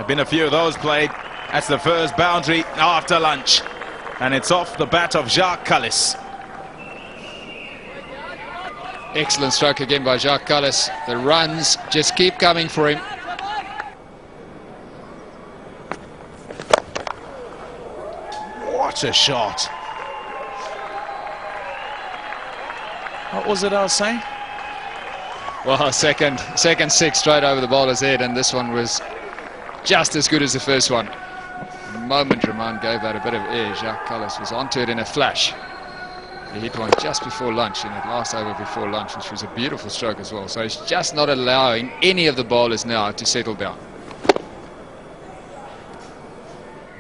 have been a few of those played. That's the first boundary after lunch, and it's off the bat of Jacques Kallis. Excellent stroke again by Jacques Kallis. The runs just keep coming for him. What a shot. What was it I was saying? Well, second six straight over the bowler's head, and this one was just as good as the first one. The moment Rahman gave that a bit of air, Jacques Kallis was onto it in a flash. He hit one just before lunch in that last over before lunch, which was a beautiful stroke as well. So he's just not allowing any of the bowlers now to settle down.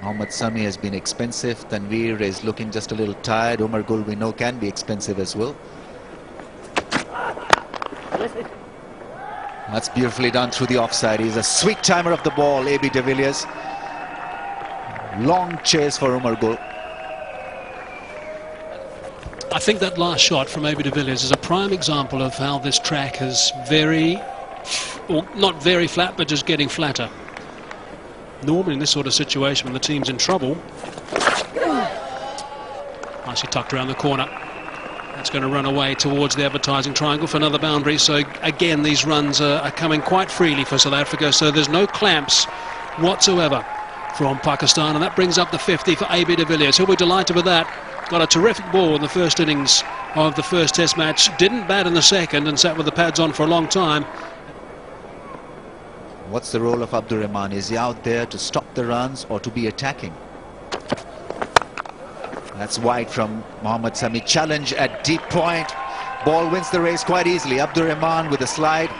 Mohammad Sami has been expensive. Tanveer is looking just a little tired. Umar Gul, we know, can be expensive as well. That's beautifully done through the offside. He's a sweet timer of the ball, A.B. de Villiers. Long chase for Umar Gul. I think that last shot from A.B. de Villiers is a prime example of how this track is not very flat, but just getting flatter. Normally in this sort of situation, when the team's in trouble, nicely tucked around the corner. That's going to run away towards the advertising triangle for another boundary. So again, these runs are coming quite freely for South Africa. So there's no clamps whatsoever from Pakistan, and that brings up the 50 for A.B. de Villiers. He'll be delighted with that. Got a terrific ball in the first innings of the first Test match. Didn't bat in the second and sat with the pads on for a long time. What's the role of Abdur Rahman? Is he out there to stop the runs or to be attacking? That's wide from Mohammad Sami. Challenge at deep point. Ball wins the race quite easily. Abdur Rahman with a slide.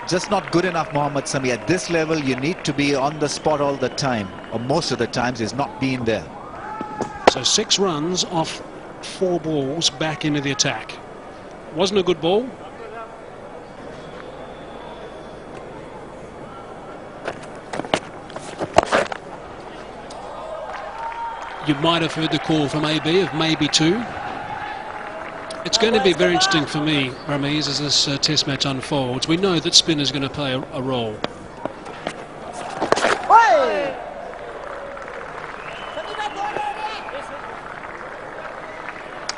Just not good enough, Mohammad Sami. At this level, you need to be on the spot all the time, or most of the times he's not been there. So 6 runs off 4 balls back into the attack. Wasn't a good ball. You might have heard the call from AB of maybe 2. It's going to be very interesting for me, Ramiz, as this Test match unfolds. We know that spin is going to play a role.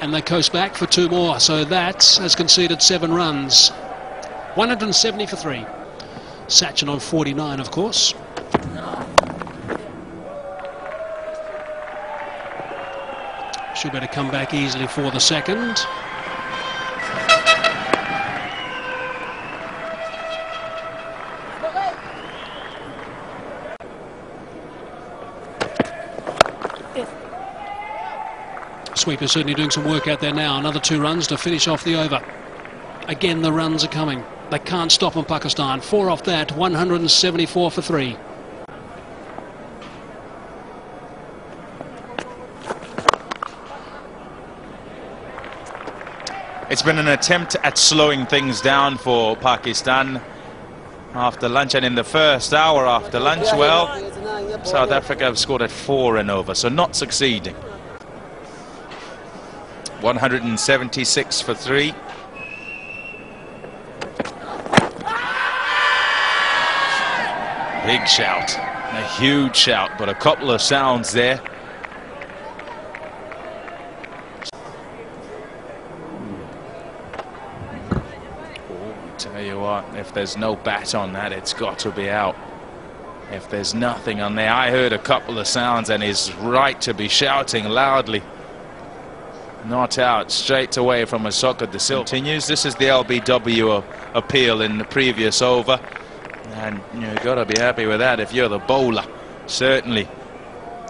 And they coast back for 2 more, so that has conceded 7 runs. 170 for 3. Sachin on 49, of course. Should better come back easily for the second. Sweeper certainly doing some work out there now. Another 2 runs to finish off the over. Again, the runs are coming. They can't stop them, Pakistan. 4 off that, 174 for 3. It's been an attempt at slowing things down for Pakistan after lunch, and in the first hour after lunch, well, South Africa have scored at 4 and over, so not succeeding. 176 for 3. Big shout, a huge shout, but a couple of sounds there. Tell you what, if there's no bat on that, it's got to be out. If there's nothing on there, I heard a couple of sounds, and he's right to be shouting loudly. Not out, straight away from Ashoka De Silva. Continues. This is the LBW appeal in the previous over, and you've got to be happy with that if you're the bowler, certainly.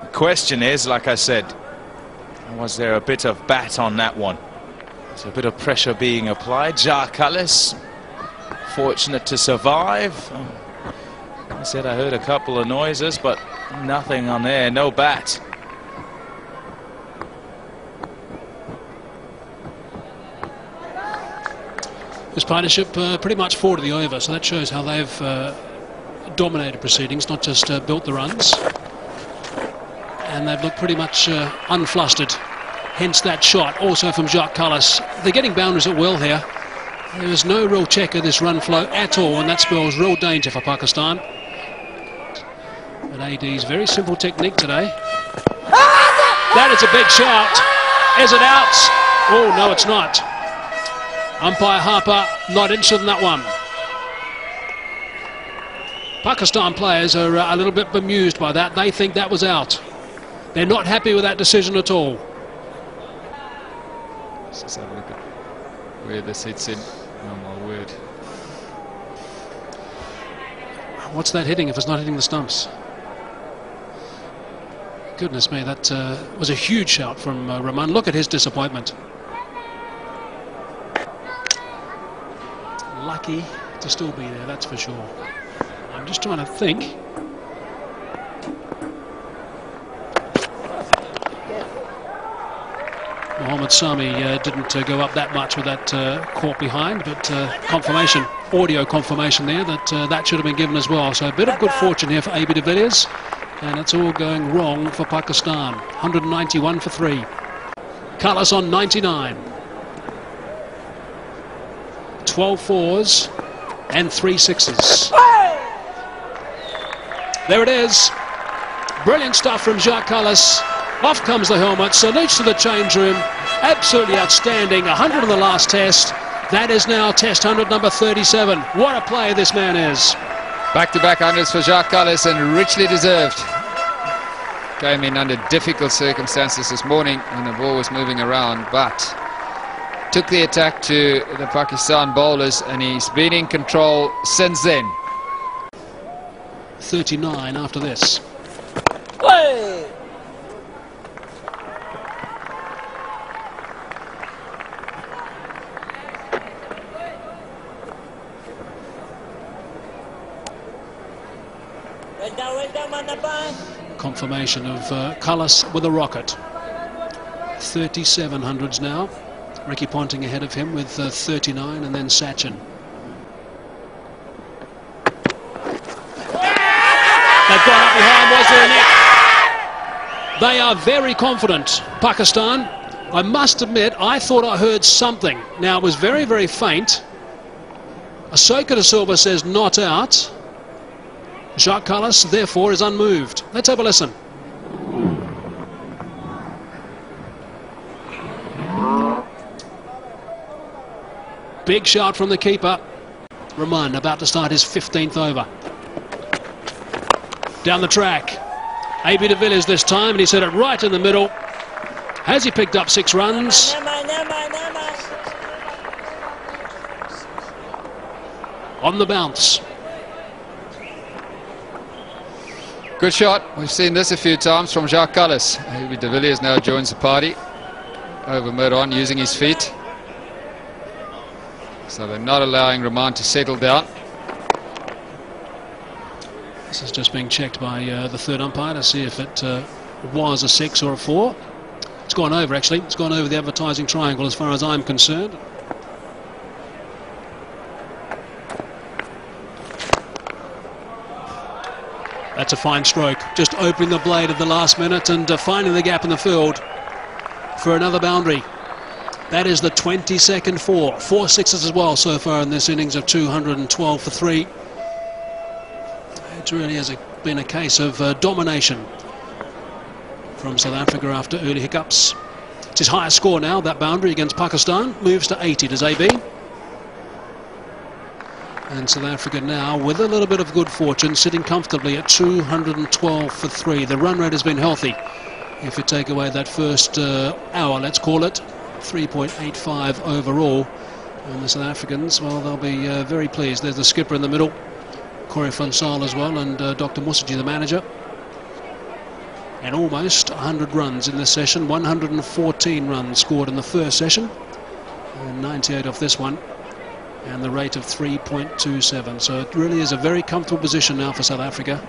The question is, like I said, was there a bit of bat on that one? There's a bit of pressure being applied. Jacques Kallis, fortunate to survive. I said I heard a couple of noises, but nothing on there, no bat. This partnership pretty much 4 to the over, so that shows how they've dominated proceedings, not just built the runs. And they've looked pretty much unflustered. Hence that shot, also from Jacques Kallis. They're getting boundaries at will here. There is no real check of this run flow at all, and that spells real danger for Pakistan. But AD's very simple technique today. That is a big shout. Is it out? Oh, no, it's not. Umpire Harper not interested in that one. Pakistan players are a little bit bemused by that. They think that was out. They're not happy with that decision at all. Let's just have a look at where this hits in. Oh my word. What's that hitting if it's not hitting the stumps? Goodness me, that was a huge shout from Rahman. Look at his disappointment. Lucky to still be there, that's for sure. I'm just trying to think. Mohammad Sami didn't go up that much with that caught behind, but confirmation, audio confirmation there that that should have been given as well. So a bit of good fortune here for AB de Villiers, and it's all going wrong for Pakistan. 191 for 3. Cullis on 99. 12 fours and 3 sixes. There it is. Brilliant stuff from Jacques Cullis. Off comes the helmet, salutes to the change room. Absolutely outstanding. 100 in the last test. That is now test 100 number 37. What a player this man is. Back-to-back hundreds for Jacques Cullis, and richly deserved. Came in under difficult circumstances this morning when the ball was moving around, but took the attack to the Pakistan bowlers, and he's been in control since then. 39 after this. Hey! Confirmation of Cullis with a rocket. 37 hundreds now. Ricky Ponting ahead of him with 39, and then Sachin. They've gone up behind. Was there a net? They are very confident, Pakistan. I must admit, I thought I heard something. Now, it was very, very faint. Ahsoka de Silva says not out. Jacques Cullis, therefore, is unmoved. Let's have a listen. Big shout from the keeper. Rahman about to start his 15th over. Down the track. AB de Villiers this time, and he set it right in the middle. Has he picked up 6 runs? On the bounce. Good shot. We've seen this a few times from Jacques Cullis. AB de Villiers now joins the party over mid-on using his feet. So they're not allowing Rahman to settle down. This is just being checked by the third umpire to see if it was a 6 or a 4. It's gone over, actually. It's gone over the advertising triangle as far as I'm concerned. That's a fine stroke. Just opening the blade at the last minute and finding the gap in the field for another boundary. That is the 22nd 4. 4 sixes as well so far in this innings of 212 for 3. It really has been a case of domination from South Africa after early hiccups. It's his highest score now, that boundary against Pakistan. Moves to 80, does AB. And South Africa now, with a little bit of good fortune, sitting comfortably at 212 for 3. The run rate has been healthy. If you take away that first hour, let's call it, 3.85 overall. And the South Africans, well, they'll be very pleased. There's the skipper in the middle, Corey Fansal as well, and Dr. Musaji, the manager. And almost 100 runs in this session. 114 runs scored in the first session, and 98 off this one. And the rate of 3.27. So it really is a very comfortable position now for South Africa.